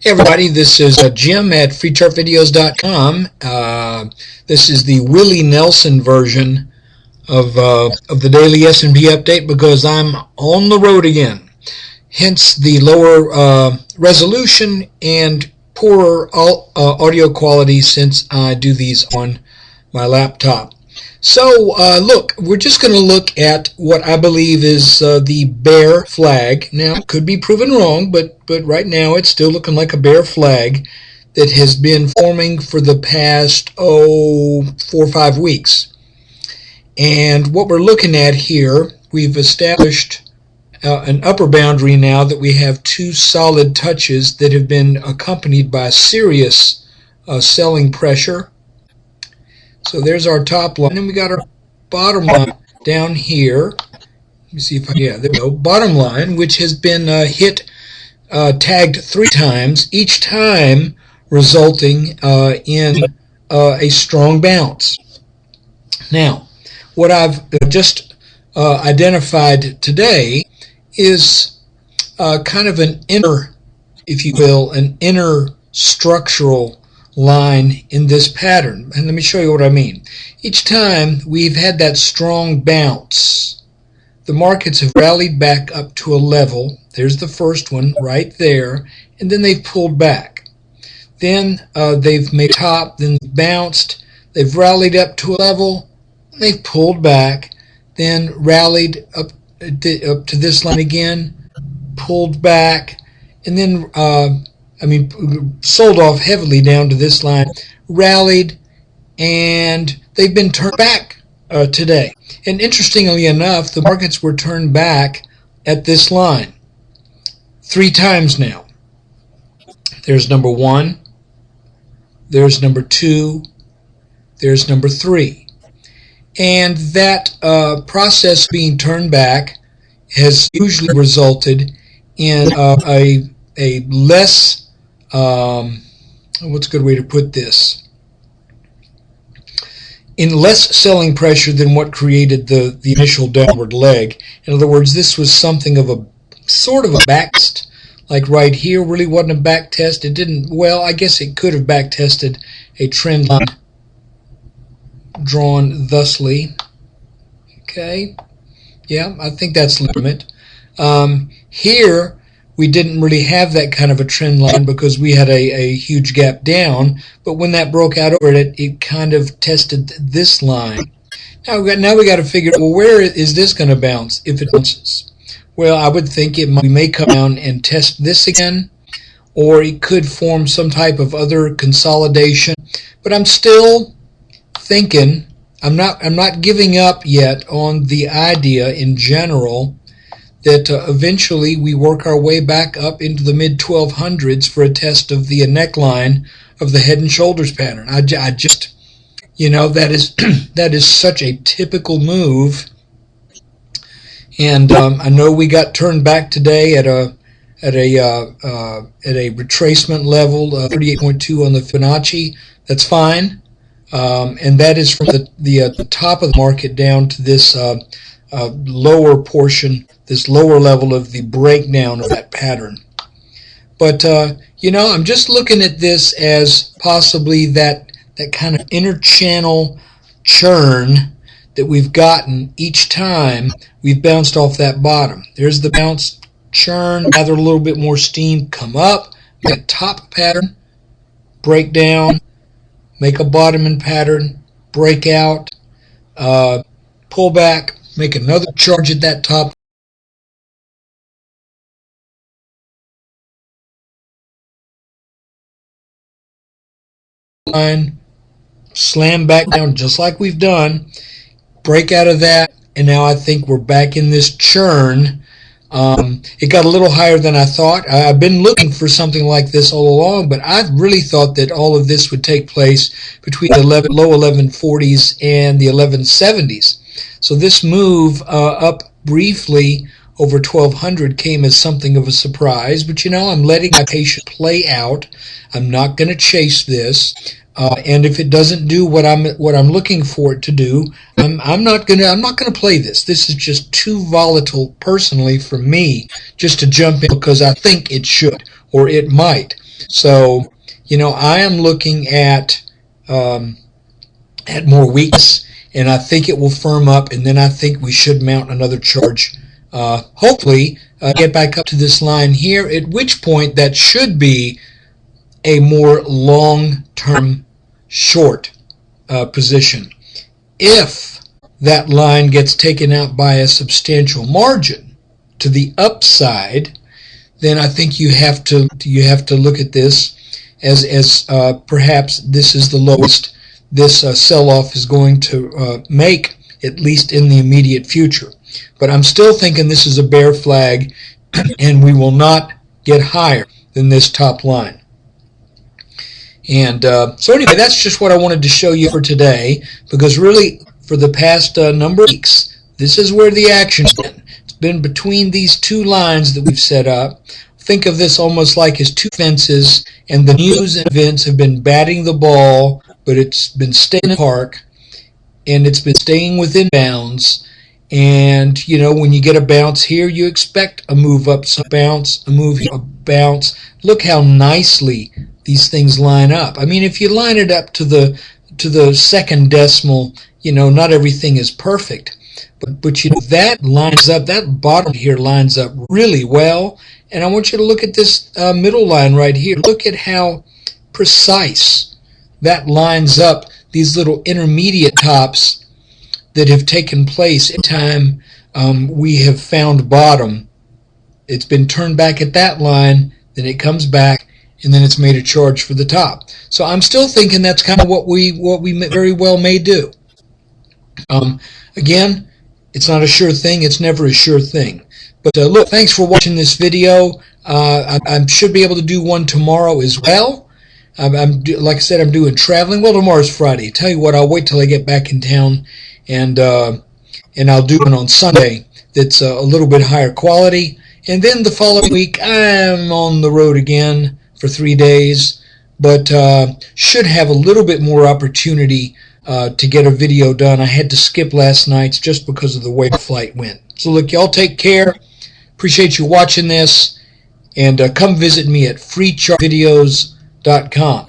Hey everybody, this is Jim at freechartvideos.com. This is the Willie Nelson version of the daily S&P update because I'm on the road again. Hence the lower resolution and poorer audio quality since I do these on my laptop. So look, we're just going to look at what I believe is the bear flag. Now, it could be proven wrong, but right now it's still looking like a bear flag that has been forming for the past, 4 or 5 weeks. And what we're looking at here, we've established an upper boundary now that we have 2 solid touches that have been accompanied by serious selling pressure. So there's our top line, and we got our bottom line down here. Let me see if there we go. Bottom line, which has been tagged 3 times, each time resulting in a strong bounce. Now, what I've just identified today is kind of an inner, if you will, an inner structural line in this pattern. And let me show you what I mean. Each time we've had that strong bounce, the markets have rallied back up to a level. There's the first one right there, and then they've pulled back. Then they've made top, then bounced, they've rallied up to a level, and they've pulled back, then rallied up to this line again, pulled back, and then sold off heavily down to this line, rallied, and they've been turned back today. And interestingly enough, the markets were turned back at this line 3 times now. There's number 1, there's number 2, there's number 3. And that process being turned back has usually resulted in a less what's a good way to put this? In less selling pressure than what created the initial downward leg. In other words, this was something of a sort of a back test. Like right here really wasn't a back test. It didn't, well, I guess it could have back tested a trend line drawn thusly. Okay. Yeah, I think that's legitimate. Here, we didn't really have that kind of a trend line because we had a huge gap down, but when that broke out over it, it kind of tested this line. Now we got to figure out, well, where is this going to bounce if it bounces? Well, I would think we may come down and test this again, or it could form some type of other consolidation. But I'm still thinking, I'm not giving up yet on the idea in general that eventually we work our way back up into the mid-1200s for a test of the neckline of the head and shoulders pattern. I just, that is such a typical move. And I know we got turned back today at a retracement level, 38.2 on the Fibonacci. That's fine, and that is from the top of the market down to this lower portion, this lower level of the breakdown of that pattern. But I'm just looking at this as possibly that kind of inner channel churn that we've gotten each time we've bounced off that bottom. There's the bounce, churn, gather a little bit more steam, come up, make a top pattern, break down, make a bottoming pattern, break out, pull back, make another charge at that top line, slam back down just like we've done, break out of that, and now I think we're back in this churn. It got a little higher than I thought. I've been looking for something like this all along, but I really thought that all of this would take place between the low 1140s and the 1170s. So this move up briefly over 1200 came as something of a surprise, but I'm letting my patience play out. I'm not going to chase this, and if it doesn't do what I'm looking for it to do, I'm not going to play this. This is just too volatile personally for me just to jump in because I think it should or it might. So, I am looking at more weakness, and I think it will firm up, and then I think we should mount another charge. Hopefully, get back up to this line here, at which point that should be a more long-term short position. If that line gets taken out by a substantial margin to the upside, then I think you have to look at this as perhaps this is the lowest this sell-off is going to make, at least in the immediate future. But I'm still thinking this is a bear flag, and we will not get higher than this top line. And so anyway, that's just what I wanted to show you for today, because really for the past number of weeks, this is where the action's been. It's been between these two lines that we've set up. Think of this almost like as two fences, and the news and events have been batting the ball, but it's been staying in the park, and it's been staying within bounds. And, when you get a bounce here, you expect a move up, some bounce, a move here, a bounce. Look how nicely these things line up. I mean, if you line it up to the second decimal, not everything is perfect. But that lines up, that bottom here lines up really well. And I want you to look at this middle line right here. Look at how precise that lines up these little intermediate tops that have taken place in time we have found bottom. It's been turned back at that line, then it comes back, and then it's made a charge for the top. So I'm still thinking that's kind of what we very well may do. Again, it's not a sure thing. It's never a sure thing. But look, thanks for watching this video. I should be able to do one tomorrow as well. Like I said, I'm doing traveling. Well, tomorrow's Friday. Tell you what, I'll wait till I get back in town, and I'll do one on Sunday that's a little bit higher quality. And then the following week, I'm on the road again for 3 days, but should have a little bit more opportunity to get a video done. I had to skip last night's just because of the way the flight went. So look, y'all take care. Appreciate you watching this, and come visit me at freechartvideos.com.